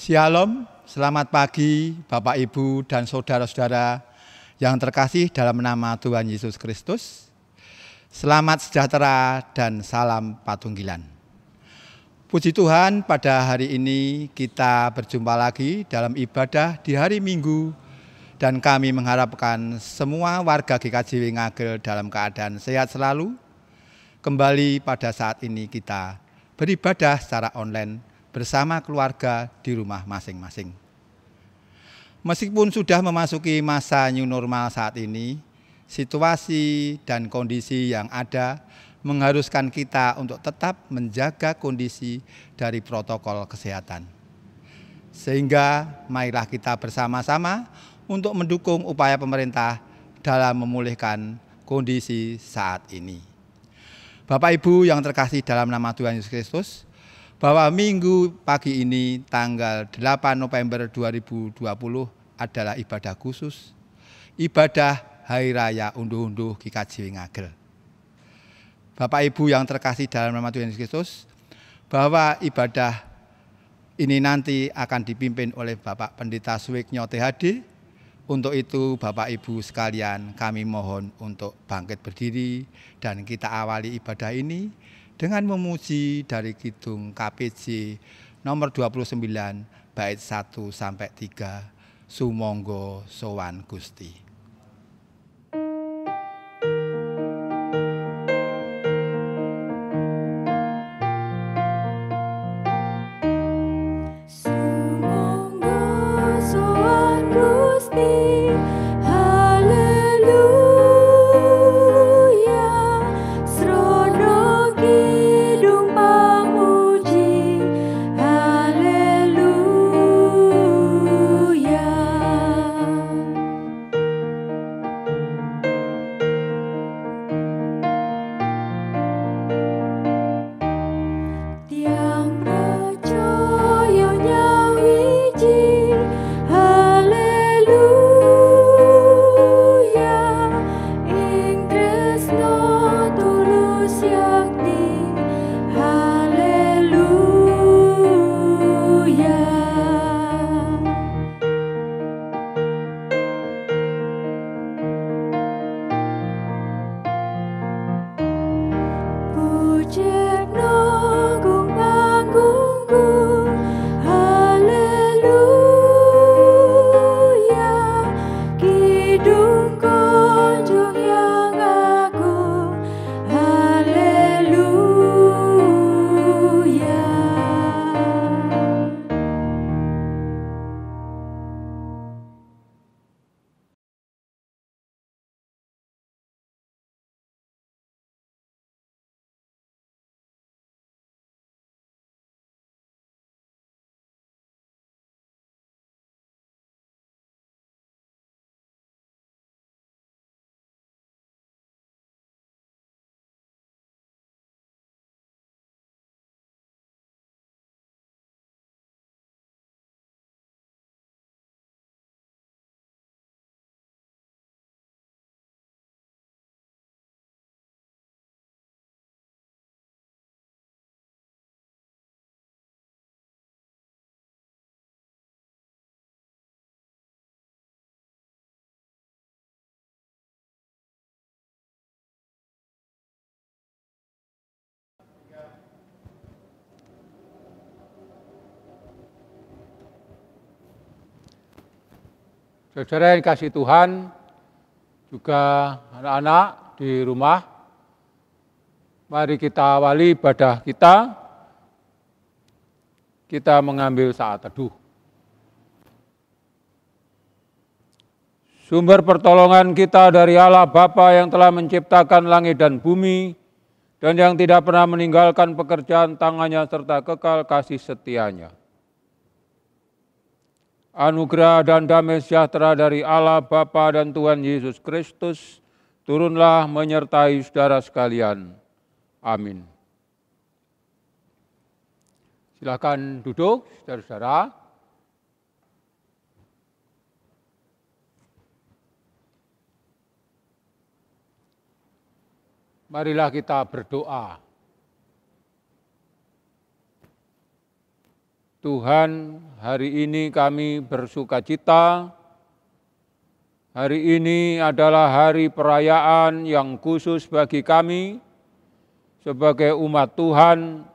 Shalom, selamat pagi Bapak Ibu dan saudara-saudara yang terkasih dalam nama Tuhan Yesus Kristus. Selamat sejahtera dan salam patunggilan. Puji Tuhan, pada hari ini kita berjumpa lagi dalam ibadah di hari Minggu dan kami mengharapkan semua warga GKJ Ngagel dalam keadaan sehat selalu. Kembali pada saat ini kita beribadah secara online bersama keluarga di rumah masing-masing. Meskipun sudah memasuki masa new normal saat ini, situasi dan kondisi yang ada mengharuskan kita untuk tetap menjaga kondisi dari protokol kesehatan. Sehingga marilah kita bersama-sama untuk mendukung upaya pemerintah dalam memulihkan kondisi saat ini. Bapak Ibu yang terkasih dalam nama Tuhan Yesus Kristus, bahwa minggu pagi ini tanggal 8 November 2020 adalah ibadah khusus, ibadah Hari Raya Unduh-Unduh GKJ Ngagel. Bapak Ibu yang terkasih dalam nama Tuhan Yesus Kristus, bahwa ibadah ini nanti akan dipimpin oleh Bapak Pendeta Suwiknyo THD. Untuk itu Bapak Ibu sekalian, kami mohon untuk bangkit berdiri dan kita awali ibadah ini dengan memuji dari Kidung KPJ nomor 29 bait 1 sampai 3, Sumangga sowan Gusti. Saudara yang dikasihi Tuhan, juga anak-anak di rumah, mari kita awali ibadah kita. Kita mengambil saat teduh. Sumber pertolongan kita dari Allah Bapa yang telah menciptakan langit dan bumi, dan yang tidak pernah meninggalkan pekerjaan tangannya serta kekal kasih setianya. Anugerah dan damai sejahtera dari Allah Bapa dan Tuhan Yesus Kristus turunlah menyertai saudara sekalian. Amin. Silakan duduk, saudara-saudara. Marilah kita berdoa. Tuhan, hari ini kami bersukacita. Hari ini adalah hari perayaan yang khusus bagi kami sebagai umat Tuhan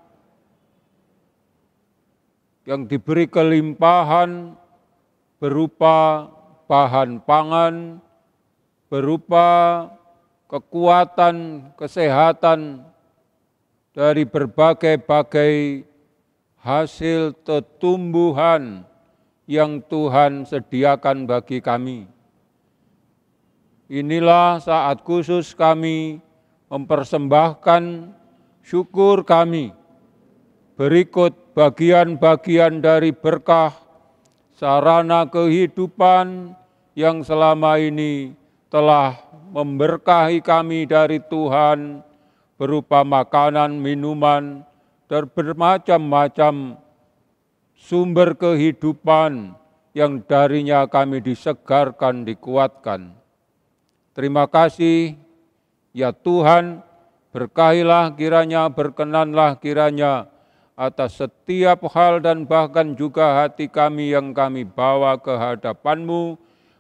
yang diberi kelimpahan berupa bahan pangan, berupa kekuatan, kesehatan dari berbagai-bagai hasil tumbuhan yang Tuhan sediakan bagi kami. Inilah saat khusus kami mempersembahkan syukur kami. Berikut bagian-bagian dari berkah sarana kehidupan yang selama ini telah memberkahi kami dari Tuhan berupa makanan, minuman, dan bermacam-macam sumber kehidupan yang darinya kami disegarkan, dikuatkan. Terima kasih, ya Tuhan, berkahilah kiranya, berkenanlah kiranya atas setiap hal dan bahkan juga hati kami yang kami bawa ke hadapan-Mu,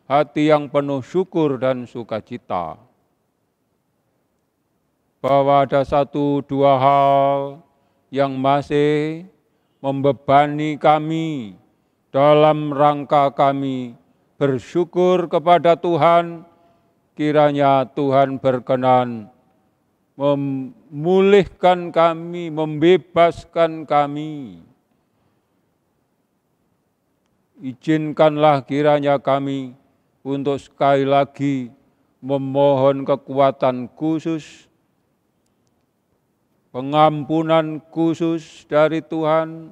hati yang penuh syukur dan sukacita. Bahwa ada satu dua hal yang masih membebani kami dalam rangka kami bersyukur kepada Tuhan, kiranya Tuhan berkenan memulihkan kami, membebaskan kami. Izinkanlah kiranya kami untuk sekali lagi memohon kekuatan khusus, pengampunan khusus dari Tuhan,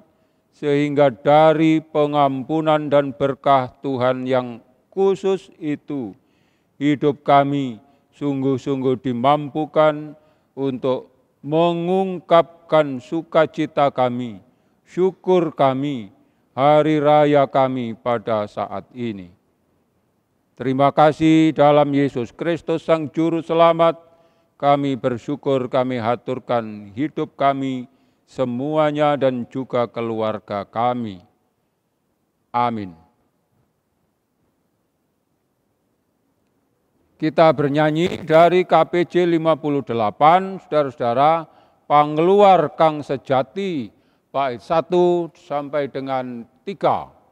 sehingga dari pengampunan dan berkah Tuhan yang khusus itu, hidup kami sungguh-sungguh dimampukan untuk mengungkapkan sukacita kami, syukur kami, hari raya kami pada saat ini. Terima kasih dalam Yesus Kristus Sang Juru Selamat, kami bersyukur, kami haturkan hidup kami semuanya dan juga keluarga kami. Amin. Kita bernyanyi dari KPJ 58, saudara-saudara, Pangluar Kang Sejati, bait 1 sampai dengan 3.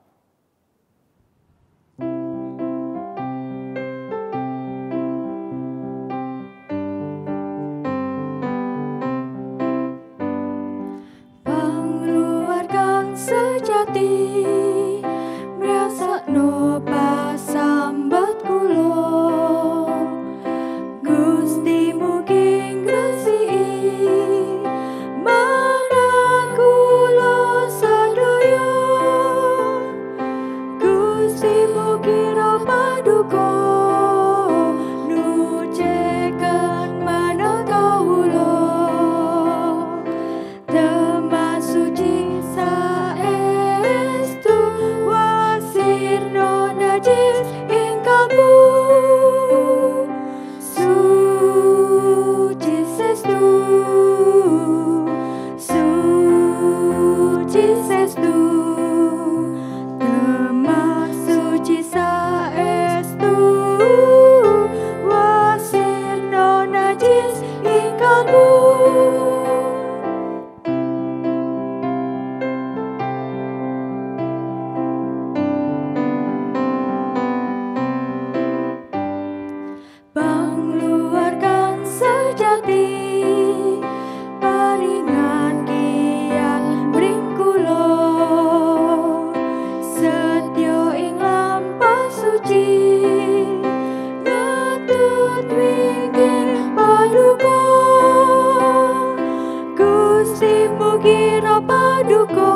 Paduka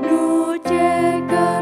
nu ceker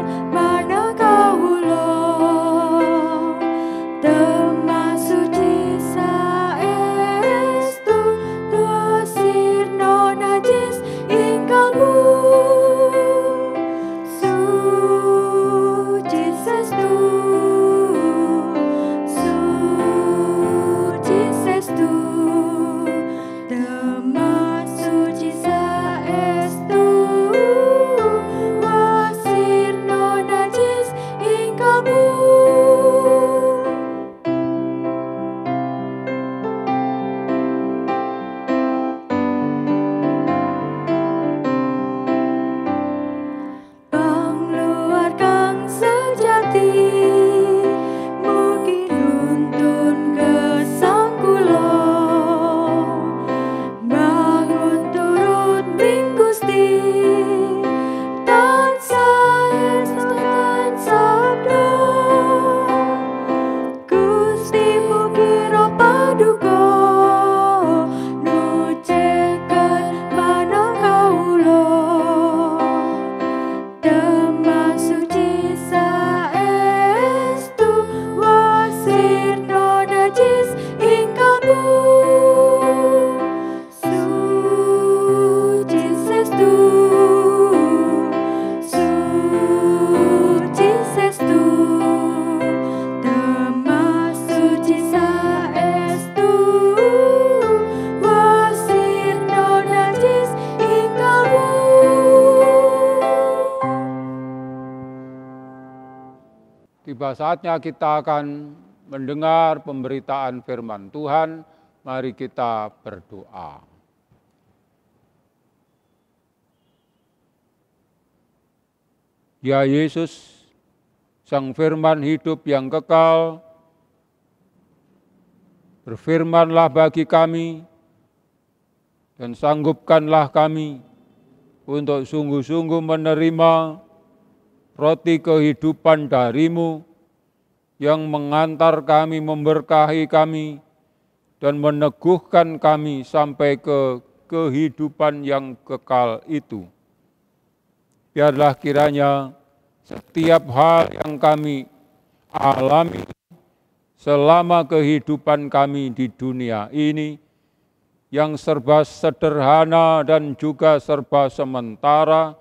Tiba saatnya kita akan mendengar pemberitaan firman Tuhan. Mari kita berdoa. Ya Yesus, Sang Firman hidup yang kekal, berfirmanlah bagi kami dan sanggupkanlah kami untuk sungguh-sungguh menerima roti kehidupan dari-Mu yang mengantar kami, memberkahi kami, dan meneguhkan kami sampai ke kehidupan yang kekal itu. Biarlah kiranya setiap hal yang kami alami selama kehidupan kami di dunia ini, yang serba sederhana dan juga serba sementara,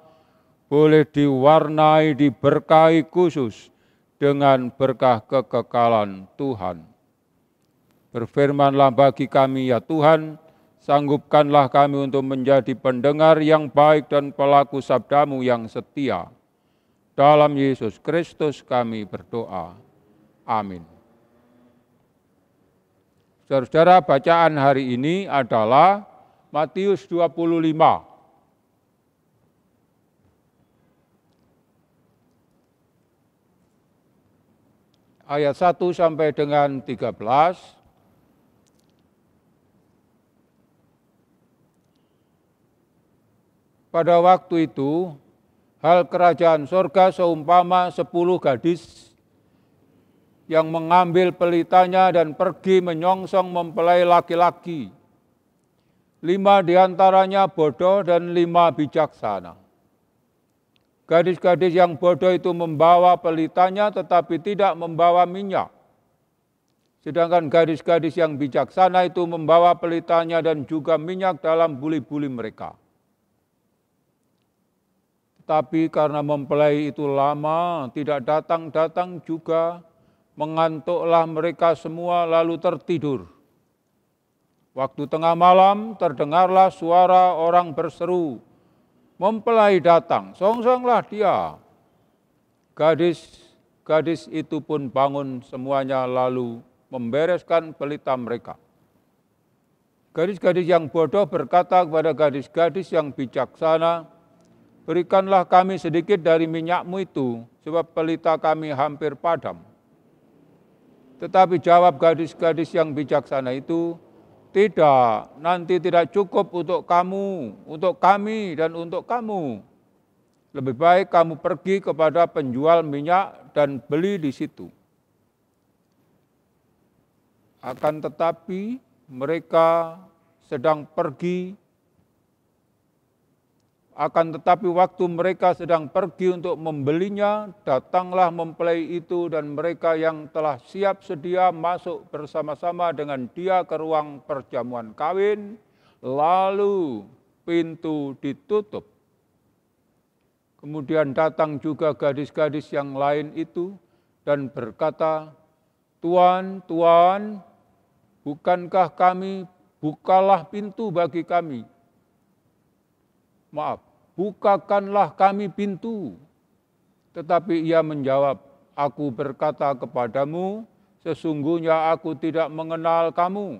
boleh diwarnai, diberkahi khusus dengan berkah kekekalan Tuhan. Berfirmanlah bagi kami ya Tuhan, sanggupkanlah kami untuk menjadi pendengar yang baik dan pelaku sabda-Mu yang setia. Dalam Yesus Kristus kami berdoa. Amin. Saudara-saudara, bacaan hari ini adalah Matius 25. Ayat 1 sampai dengan 13. Pada waktu itu, hal kerajaan sorga seumpama 10 gadis yang mengambil pelitanya dan pergi menyongsong mempelai laki-laki. 5 diantaranya bodoh dan 5 bijaksana. Gadis-gadis yang bodoh itu membawa pelitanya tetapi tidak membawa minyak. Sedangkan gadis-gadis yang bijaksana itu membawa pelitanya dan juga minyak dalam buli-buli mereka. Tetapi karena mempelai itu lama, tidak datang-datang juga, mengantuklah mereka semua lalu tertidur. Waktu tengah malam terdengarlah suara orang berseru, "Mempelai datang, songsonglah dia." Gadis itu pun bangun semuanya lalu membereskan pelita mereka. Gadis-gadis yang bodoh berkata kepada gadis-gadis yang bijaksana, "Berikanlah kami sedikit dari minyak-Mu itu, sebab pelita kami hampir padam." Tetapi jawab gadis-gadis yang bijaksana itu, "Tidak, nanti tidak cukup untuk kamu, untuk kami, dan untuk kamu. Lebih baik kamu pergi kepada penjual minyak dan beli di situ." Akan tetapi mereka sedang pergi, waktu mereka sedang pergi untuk membelinya, datanglah mempelai itu dan mereka yang telah siap sedia masuk bersama-sama dengan dia ke ruang perjamuan kawin, lalu pintu ditutup. Kemudian datang juga gadis-gadis yang lain itu dan berkata, "Tuan, Tuan, bukankah kami, bukalah pintu bagi kami." "Bukakanlah kami pintu." Tetapi ia menjawab, "Aku berkata kepadamu, sesungguhnya aku tidak mengenal kamu.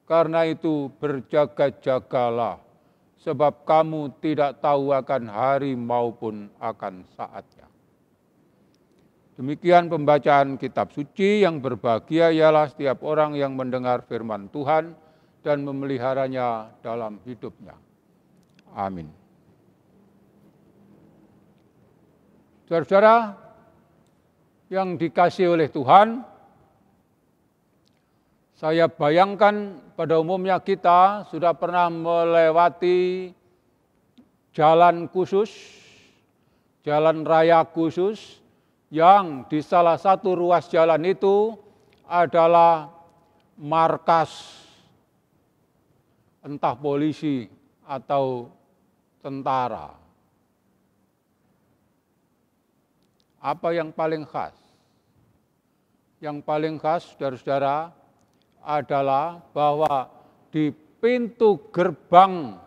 Karena itu berjaga-jagalah, sebab kamu tidak tahu akan hari maupun akan saatnya." Demikian pembacaan kitab suci. Yang berbahagia ialah setiap orang yang mendengar firman Tuhan dan memeliharanya dalam hidupnya. Amin. Saudara-saudara yang dikasihi oleh Tuhan, saya bayangkan pada umumnya kita sudah pernah melewati jalan khusus, jalan raya khusus, yang di salah satu ruas jalan itu adalah markas entah polisi atau tentara. Apa yang paling khas? Yang paling khas, saudara-saudara, adalah bahwa di pintu gerbang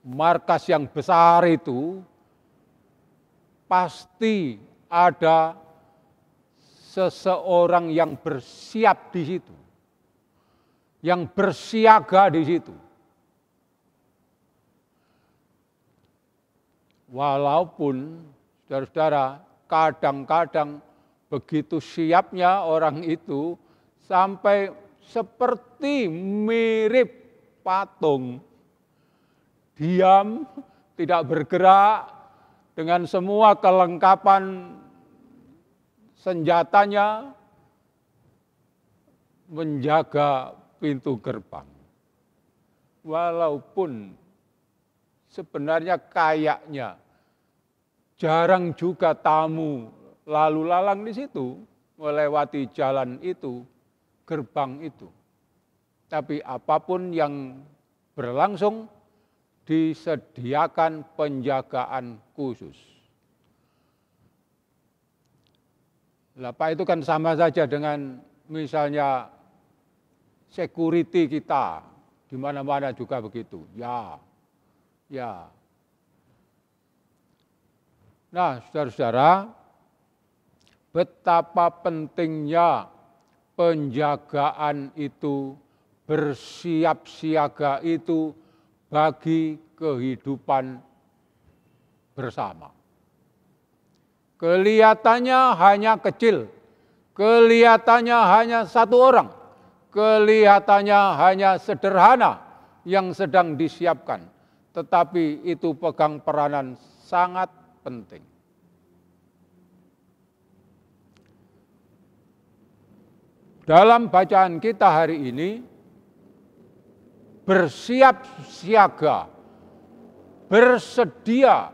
markas yang besar itu pasti ada seseorang yang bersiap di situ, yang bersiaga di situ. Walaupun saudara-saudara, kadang-kadang begitu siapnya orang itu sampai seperti mirip patung, diam, tidak bergerak, dengan semua kelengkapan senjatanya menjaga pintu gerbang. Walaupun sebenarnya kayaknya jarang juga tamu lalu lalang di situ, melewati jalan itu, gerbang itu. Tapi apapun yang berlangsung, disediakan penjagaan khusus. Pak, itu kan sama saja dengan misalnya security kita, di mana-mana juga begitu. Ya. Nah, saudara-saudara, betapa pentingnya penjagaan itu, bersiap siaga itu bagi kehidupan bersama. Kelihatannya hanya kecil, kelihatannya hanya satu orang, kelihatannya hanya sederhana yang sedang disiapkan, tetapi itu pegang peranan sangat penting. Dalam bacaan kita hari ini, bersiap siaga, bersedia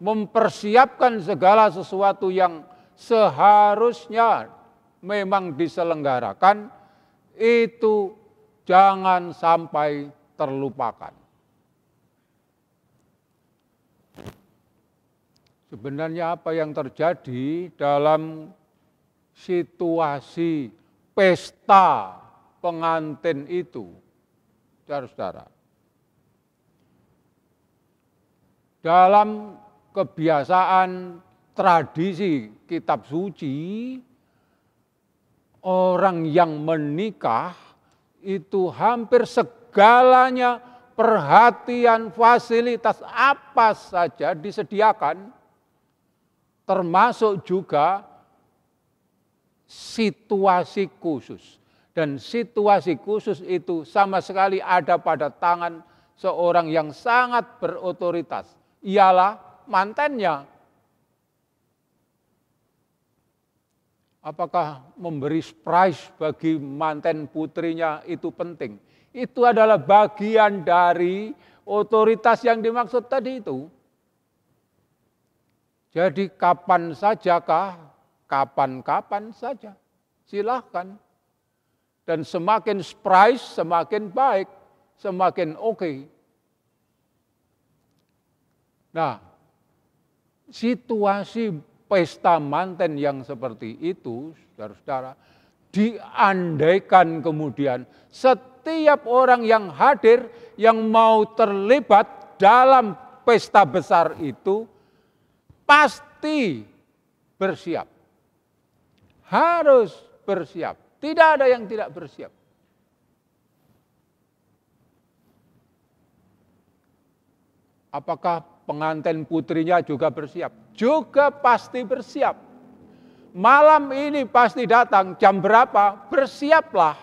mempersiapkan segala sesuatu yang seharusnya memang diselenggarakan, itu jangan sampai terlupakan. Sebenarnya apa yang terjadi dalam situasi pesta pengantin itu, saudara-saudara? Dalam kebiasaan tradisi kitab suci, orang yang menikah itu hampir segalanya, perhatian, fasilitas apa saja disediakan, termasuk juga situasi khusus. Dan situasi khusus itu sama sekali ada pada tangan seorang yang sangat berotoritas, ialah mantannya. Apakah memberi surprise bagi mantan putrinya itu penting? Itu adalah bagian dari otoritas yang dimaksud tadi itu. Jadi kapan sajakah? Kapan-kapan saja. Silahkan. Dan semakin surprise, semakin baik, semakin oke. Nah, situasi pesta manten yang seperti itu, saudara-saudara, diandaikan kemudian setiap orang yang hadir, yang mau terlibat dalam pesta besar itu, pasti bersiap. Harus bersiap. Tidak ada yang tidak bersiap. Apakah pengantin putrinya juga bersiap? Juga pasti bersiap. Malam ini pasti datang, jam berapa? Bersiaplah.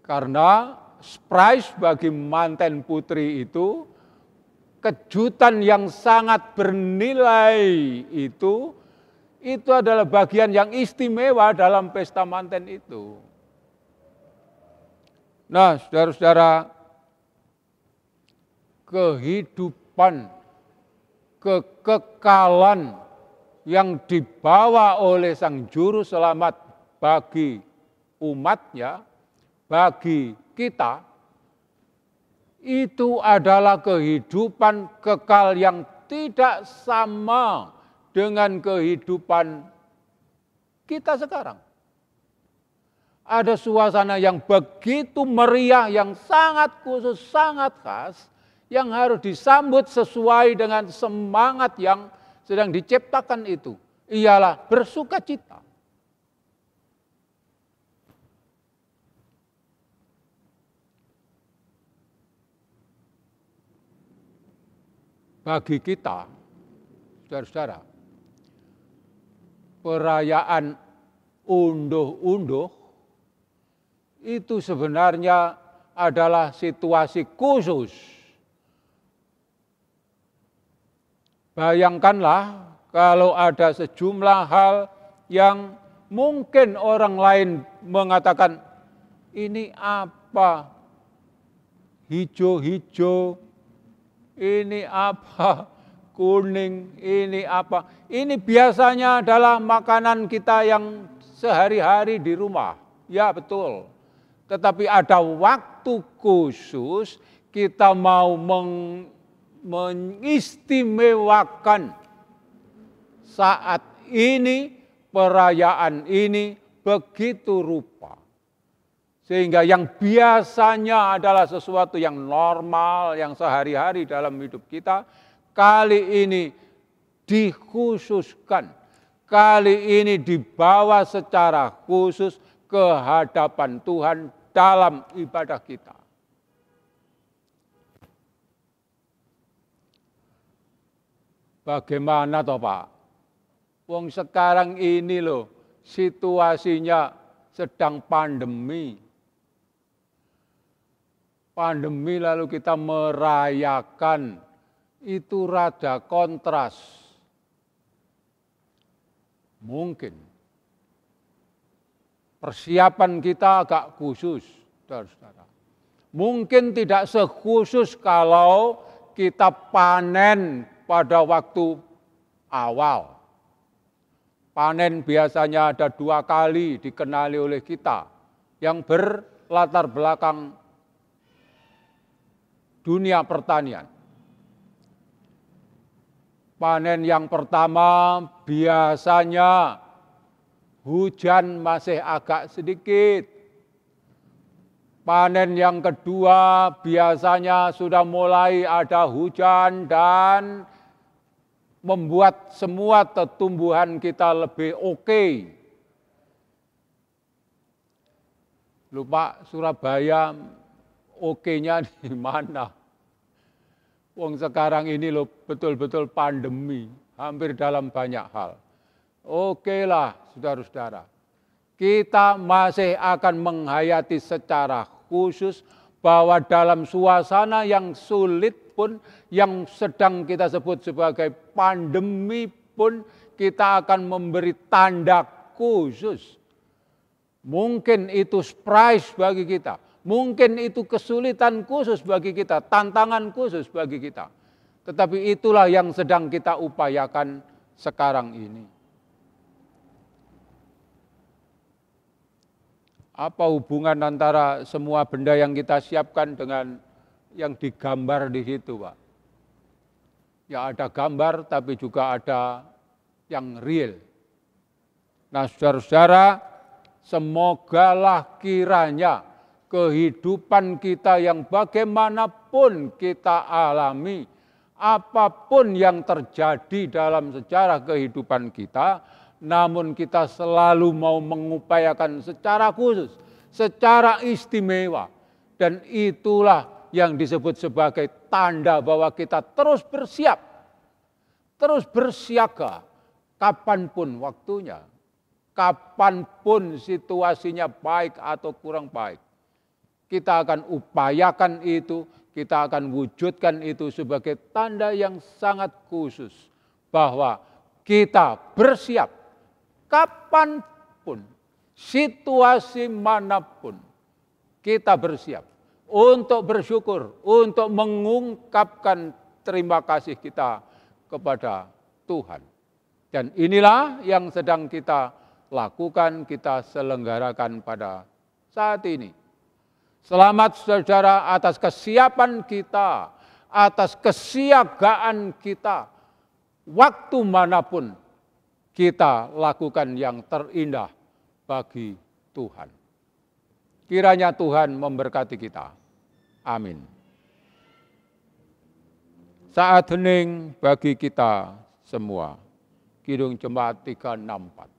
Karena surprise bagi manten putri itu, kejutan yang sangat bernilai itu adalah bagian yang istimewa dalam pesta manten itu. Nah, saudara-saudara, kehidupan, kekekalan yang dibawa oleh Sang Juru Selamat bagi umatnya, bagi kita, itu adalah kehidupan kekal yang tidak sama dengan kehidupan kita sekarang. Ada suasana yang begitu meriah, yang sangat khusus, sangat khas, yang harus disambut sesuai dengan semangat yang sedang diciptakan itu ialah bersukacita. Bagi kita, saudara-saudara, perayaan unduh-unduh itu sebenarnya adalah situasi khusus. Bayangkanlah kalau ada sejumlah hal yang mungkin orang lain mengatakan, ini apa? Hijau-hijau, ini apa? Kuning, ini apa? Ini biasanya adalah makanan kita yang sehari-hari di rumah. Ya betul. Tetapi ada waktu khusus kita mau mengistimewakan saat ini, perayaan ini begitu rupa. Sehingga yang biasanya adalah sesuatu yang normal, yang sehari-hari dalam hidup kita, kali ini dikhususkan, kali ini dibawa secara khusus ke hadapan Tuhan dalam ibadah kita. Bagaimana toh Pak? Wong sekarang ini loh situasinya sedang pandemi. Pandemi lalu kita merayakan, itu rada kontras. Mungkin persiapan kita agak khusus, saudara-saudara. Mungkin tidak sekhusus kalau kita panen pada waktu awal. Panen biasanya ada 2 kali dikenali oleh kita yang berlatar belakang dunia pertanian. Panen yang pertama biasanya hujan masih agak sedikit. Panen yang kedua biasanya sudah mulai ada hujan dan membuat semua tumbuhan kita lebih oke. Lupa Surabaya oke-nya di mana? Wong sekarang ini loh betul-betul pandemi, hampir dalam banyak hal. Oke lah, saudara-saudara. Kita masih akan menghayati secara khusus bahwa dalam suasana yang sulit pun, yang sedang kita sebut sebagai pandemi pun, kita akan memberi tanda khusus. Mungkin itu surprise bagi kita. Mungkin itu kesulitan khusus bagi kita, tantangan khusus bagi kita. Tetapi itulah yang sedang kita upayakan sekarang ini. Apa hubungan antara semua benda yang kita siapkan dengan yang digambar di situ, Pak? Ya ada gambar, tapi juga ada yang real. Nah, saudara-saudara, semogalah kiranya kehidupan kita yang bagaimanapun kita alami, apapun yang terjadi dalam sejarah kehidupan kita, namun kita selalu mau mengupayakan secara khusus, secara istimewa. Dan itulah yang disebut sebagai tanda bahwa kita terus bersiap, terus bersiaga, kapanpun waktunya, kapanpun situasinya baik atau kurang baik. Kita akan upayakan itu, kita akan wujudkan itu sebagai tanda yang sangat khusus bahwa kita bersiap kapanpun, situasi manapun, kita bersiap untuk bersyukur, untuk mengungkapkan terima kasih kita kepada Tuhan. Dan inilah yang sedang kita lakukan, kita selenggarakan pada saat ini. Selamat saudara atas kesiapan kita, atas kesiagaan kita. Waktu manapun kita lakukan yang terindah bagi Tuhan. Kiranya Tuhan memberkati kita. Amin. Saat hening bagi kita semua. Kidung Jemaat 364.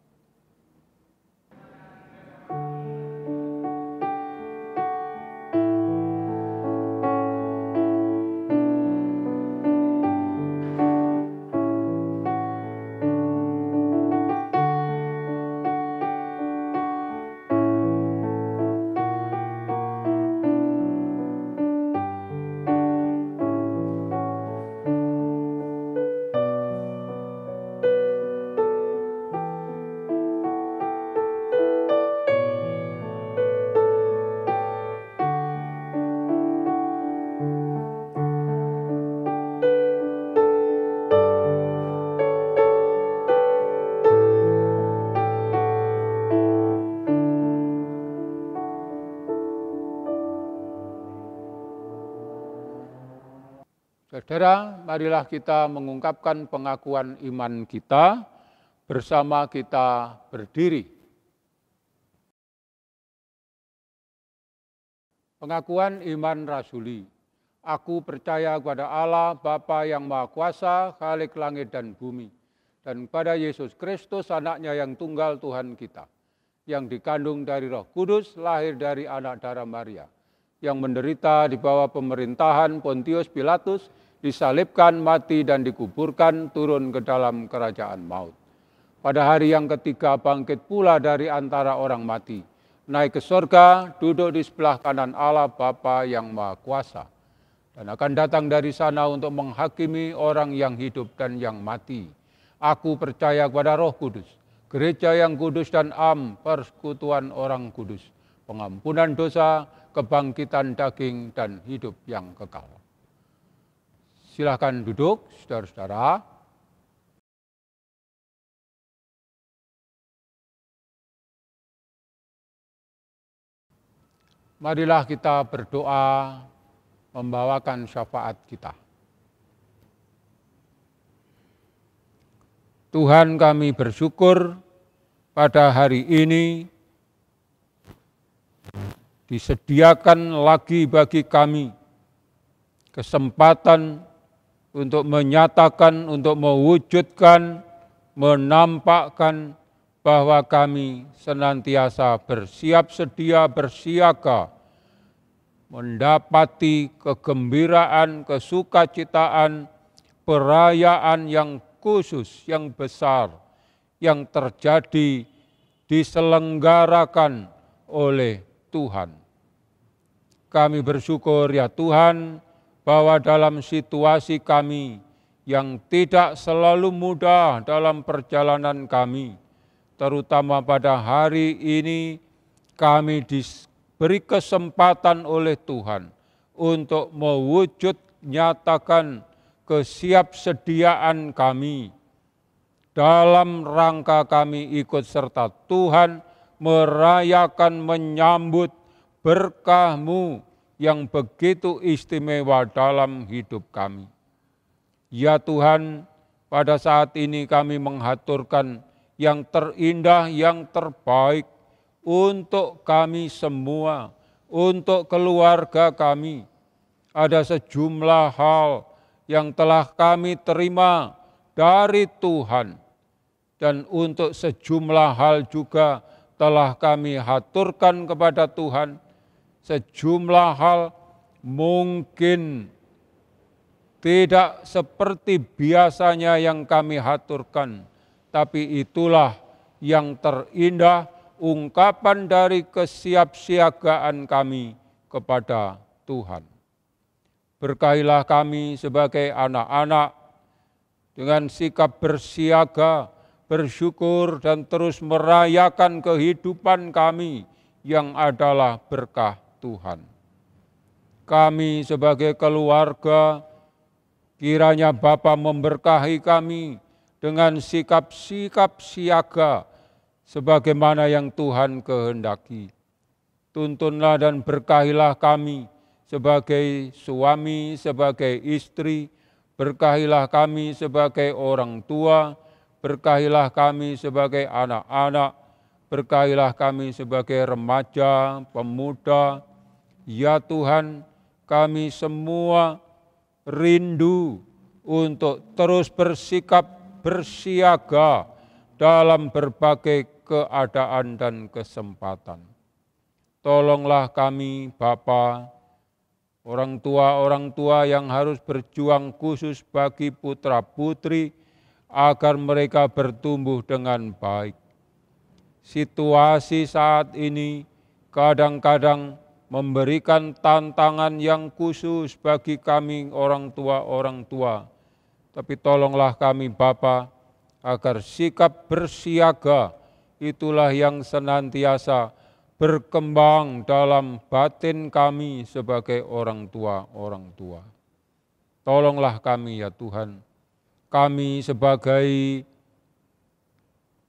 Saudara, marilah kita mengungkapkan pengakuan iman kita, bersama kita berdiri. Pengakuan iman rasuli. Aku percaya kepada Allah, Bapa yang Maha Kuasa, Khalik langit dan bumi, dan kepada Yesus Kristus, anaknya yang tunggal Tuhan kita, yang dikandung dari Roh Kudus, lahir dari anak darah Maria, yang menderita di bawah pemerintahan Pontius Pilatus, disalibkan, mati, dan dikuburkan, turun ke dalam kerajaan maut. Pada hari yang ketiga bangkit pula dari antara orang mati, naik ke surga, duduk di sebelah kanan Allah Bapa yang Maha Kuasa, dan akan datang dari sana untuk menghakimi orang yang hidup dan yang mati. Aku percaya kepada Roh Kudus, gereja yang kudus dan persekutuan orang kudus, pengampunan dosa, kebangkitan daging, dan hidup yang kekal. Silakan duduk, saudara-saudara. Marilah kita berdoa membawakan syafaat kita. Tuhan, kami bersyukur pada hari ini disediakan lagi bagi kami kesempatan untuk menyatakan, untuk mewujudkan, menampakkan bahwa kami senantiasa bersiap sedia, bersiaga, mendapati kegembiraan, kesukacitaan, perayaan yang khusus, yang besar, yang terjadi, diselenggarakan oleh Tuhan. Kami bersyukur ya Tuhan, bahwa dalam situasi kami yang tidak selalu mudah dalam perjalanan kami, terutama pada hari ini kami diberi kesempatan oleh Tuhan untuk mewujud nyatakan kesiapsediaan kami dalam rangka kami ikut serta Tuhan merayakan menyambut berkah-Mu yang begitu istimewa dalam hidup kami. Ya Tuhan, pada saat ini kami menghaturkan yang terindah, yang terbaik untuk kami semua, untuk keluarga kami. Ada sejumlah hal yang telah kami terima dari Tuhan, dan untuk sejumlah hal juga telah kami haturkan kepada Tuhan. Sejumlah hal mungkin tidak seperti biasanya yang kami haturkan, tapi itulah yang terindah, ungkapan dari kesiapsiagaan kami kepada Tuhan. Berkahilah kami sebagai anak-anak dengan sikap bersiaga, bersyukur, dan terus merayakan kehidupan kami yang adalah berkah Tuhan. Kami sebagai keluarga, kiranya Bapa memberkahi kami dengan sikap-sikap siaga sebagaimana yang Tuhan kehendaki. Tuntunlah dan berkahilah kami sebagai suami, sebagai istri, berkahilah kami sebagai orang tua, berkahilah kami sebagai anak-anak, berkahilah kami sebagai remaja, pemuda. Ya Tuhan, kami semua rindu untuk terus bersikap bersiaga dalam berbagai keadaan dan kesempatan. Tolonglah kami, Bapa, orang tua yang harus berjuang khusus bagi putra-putri agar mereka bertumbuh dengan baik. Situasi saat ini kadang-kadang memberikan tantangan yang khusus bagi kami orang tua. Tapi tolonglah kami Bapa, agar sikap bersiaga itulah yang senantiasa berkembang dalam batin kami sebagai orang tua. Tolonglah kami ya Tuhan, kami sebagai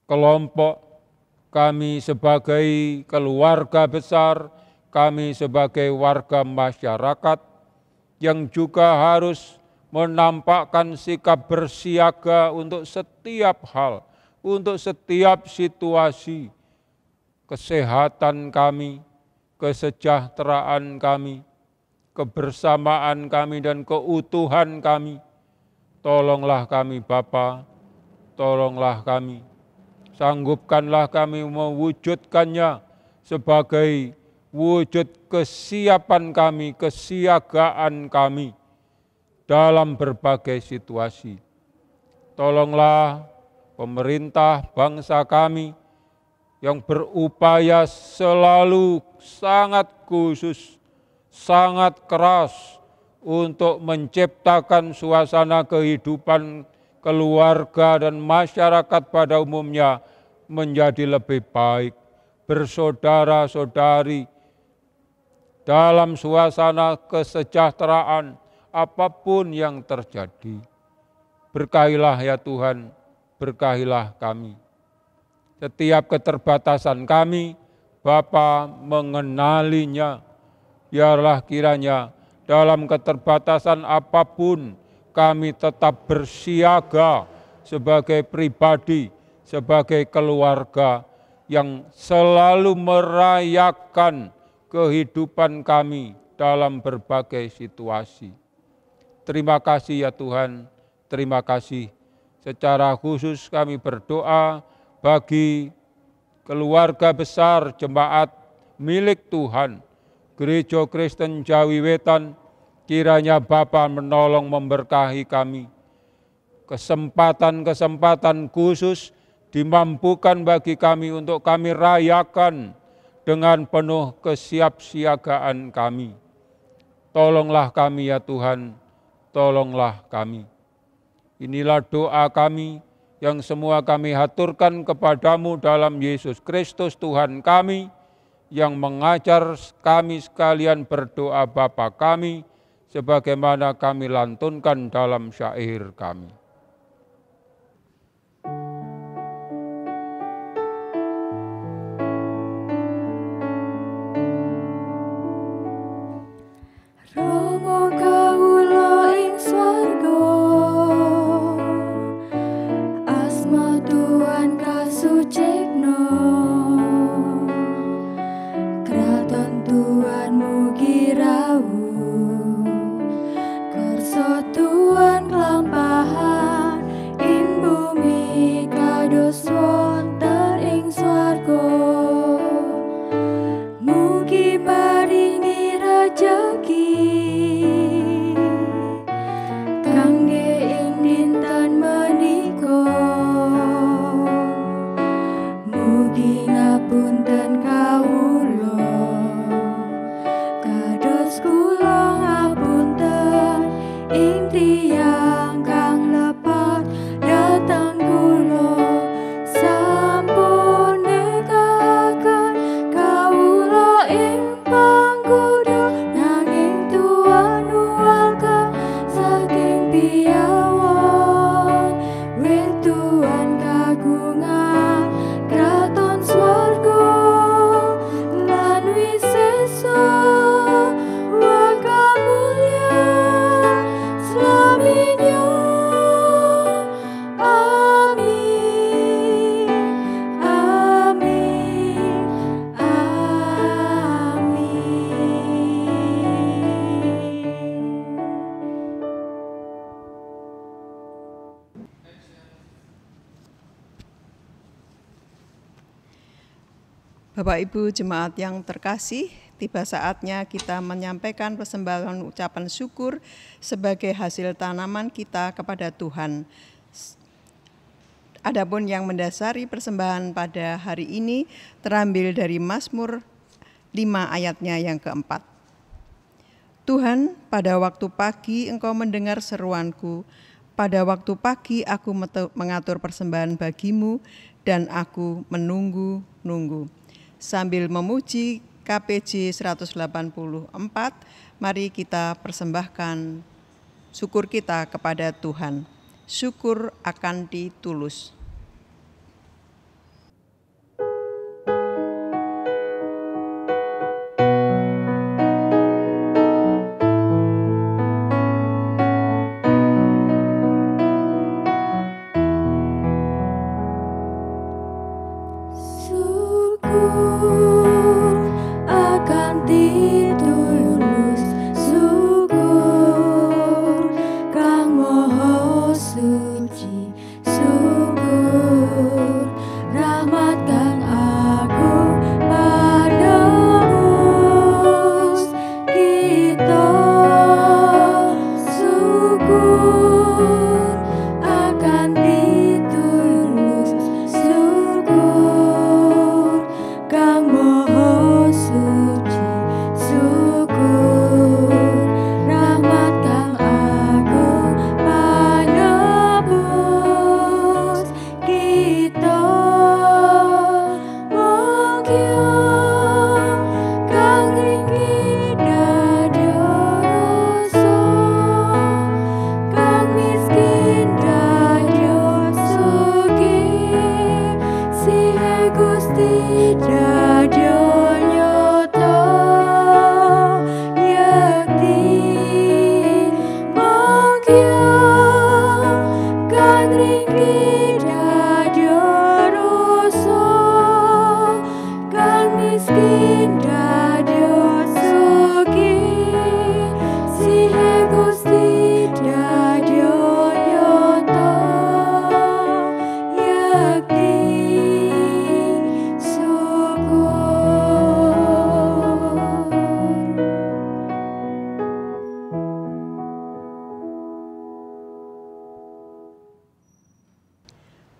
kelompok, kami sebagai keluarga besar, kami sebagai warga masyarakat yang juga harus menampakkan sikap bersiaga untuk setiap hal, untuk setiap situasi, kesehatan kami, kesejahteraan kami, kebersamaan kami dan keutuhan kami. Tolonglah kami Bapa, tolonglah kami. Sanggupkanlah kami mewujudkannya sebagai wujud kesiapan kami, kesiagaan kami dalam berbagai situasi. Tolonglah pemerintah bangsa kami yang berupaya selalu sangat khusus, sangat keras untuk menciptakan suasana kehidupan keluarga dan masyarakat pada umumnya menjadi lebih baik, bersaudara-saudari dalam suasana kesejahteraan apapun yang terjadi. Berkahilah ya Tuhan, berkahilah kami. Setiap keterbatasan kami, Bapa mengenalinya. Biarlah kiranya dalam keterbatasan apapun kami tetap bersiaga sebagai pribadi, sebagai keluarga yang selalu merayakan kehidupan kami dalam berbagai situasi. Terima kasih ya Tuhan, terima kasih. Secara khusus kami berdoa bagi keluarga besar jemaat milik Tuhan, Gereja Kristen Jawi Wetan, kiranya Bapa menolong memberkahi kami. Kesempatan-kesempatan khusus dimampukan bagi kami untuk kami rayakan dengan penuh kesiapsiagaan kami. Tolonglah kami ya Tuhan, tolonglah kami. Inilah doa kami yang semua kami haturkan kepadamu dalam Yesus Kristus Tuhan kami, yang mengajar kami sekalian berdoa Bapa kami, sebagaimana kami lantunkan dalam syair kami. Rama kawula ing swarga, asma Tuhan kasucikna, kraton Tuhan mugi rawuh, kersa Tuhan kelampahan. Bapak Ibu jemaat yang terkasih, tiba saatnya kita menyampaikan persembahan ucapan syukur sebagai hasil tanaman kita kepada Tuhan. Adapun yang mendasari persembahan pada hari ini terambil dari Mazmur 5 ayatnya yang keempat. Tuhan, pada waktu pagi Engkau mendengar seruanku, pada waktu pagi aku mengatur persembahan bagimu dan aku menunggu-nunggu. Sambil memuji KPJ 184, mari kita persembahkan syukur kita kepada Tuhan. Syukur akan ditulus.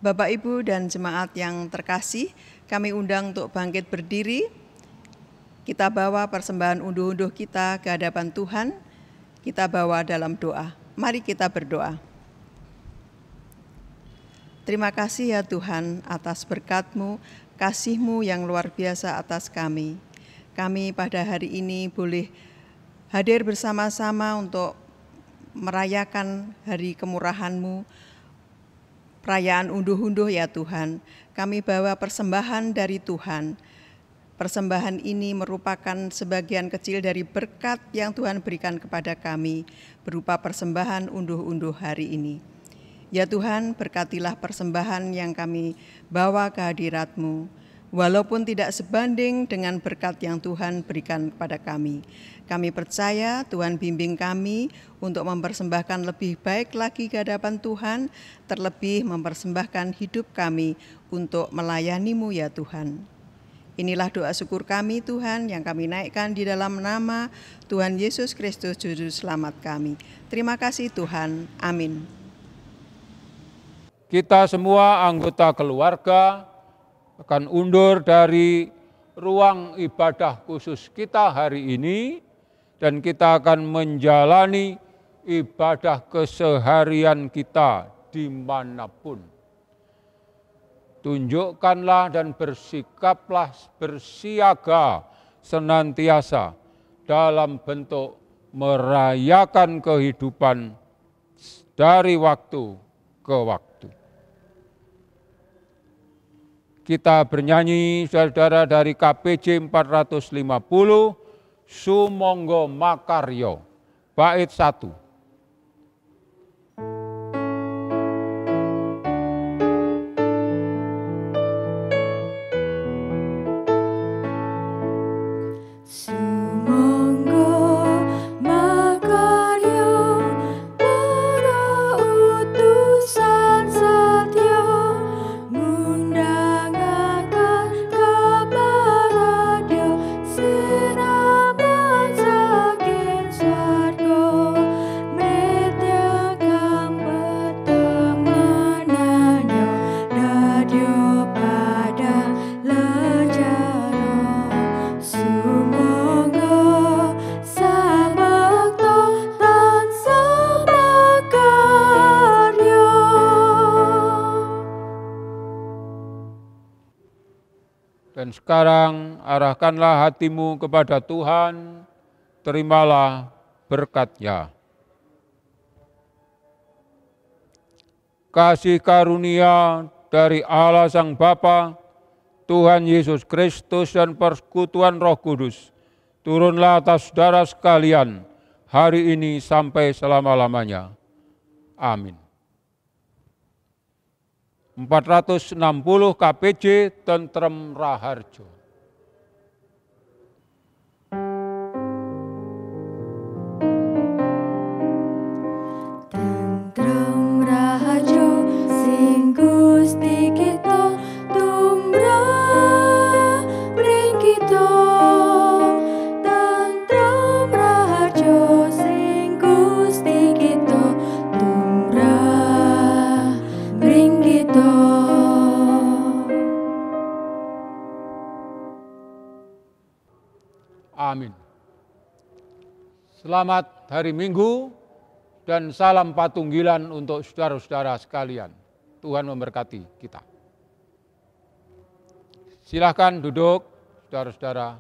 Bapak, Ibu, dan jemaat yang terkasih, kami undang untuk bangkit berdiri. Kita bawa persembahan unduh-unduh kita ke hadapan Tuhan. Kita bawa dalam doa. Mari kita berdoa. Terima kasih ya Tuhan atas berkat-Mu, kasih-Mu yang luar biasa atas kami. Kami pada hari ini boleh hadir bersama-sama untuk merayakan hari kemurahan-Mu, perayaan unduh-unduh ya Tuhan. Kami bawa persembahan dari Tuhan. Persembahan ini merupakan sebagian kecil dari berkat yang Tuhan berikan kepada kami berupa persembahan unduh-unduh hari ini. Ya Tuhan, berkatilah persembahan yang kami bawa ke hadirat-Mu, walaupun tidak sebanding dengan berkat yang Tuhan berikan kepada kami. Kami percaya Tuhan bimbing kami untuk mempersembahkan lebih baik lagi ke hadapan Tuhan, terlebih mempersembahkan hidup kami untuk melayani-Mu ya Tuhan. Inilah doa syukur kami Tuhan yang kami naikkan di dalam nama Tuhan Yesus Kristus Juru Selamat kami. Terima kasih Tuhan. Amin. Kita semua anggota keluarga akan undur dari ruang ibadah khusus kita hari ini dan kita akan menjalani ibadah keseharian kita dimanapun. Tunjukkanlah dan bersikaplah bersiaga senantiasa dalam bentuk merayakan kehidupan dari waktu ke waktu. Kita bernyanyi saudara dari KPJ 450, Sumangga Makarya, bait 1. Utusan setia, ngundangakan kepada Dan sekarang arahkanlah hatimu kepada Tuhan, terimalah berkat-Nya. Kasih karunia dari Allah Sang Bapa, Tuhan Yesus Kristus dan persekutuan Roh Kudus, turunlah atas saudara sekalian hari ini sampai selama-lamanya. Amin. 460 KPJ Tentrem Raharjo. Tentrem Raharjo sing Gusti kita tumrap ring kita. Tentrem Raharjo sing Gusti kita tumrap ring kita. Amin. Selamat hari Minggu dan salam patunggilan untuk saudara-saudara sekalian. Tuhan memberkati kita. Silakan duduk, saudara-saudara.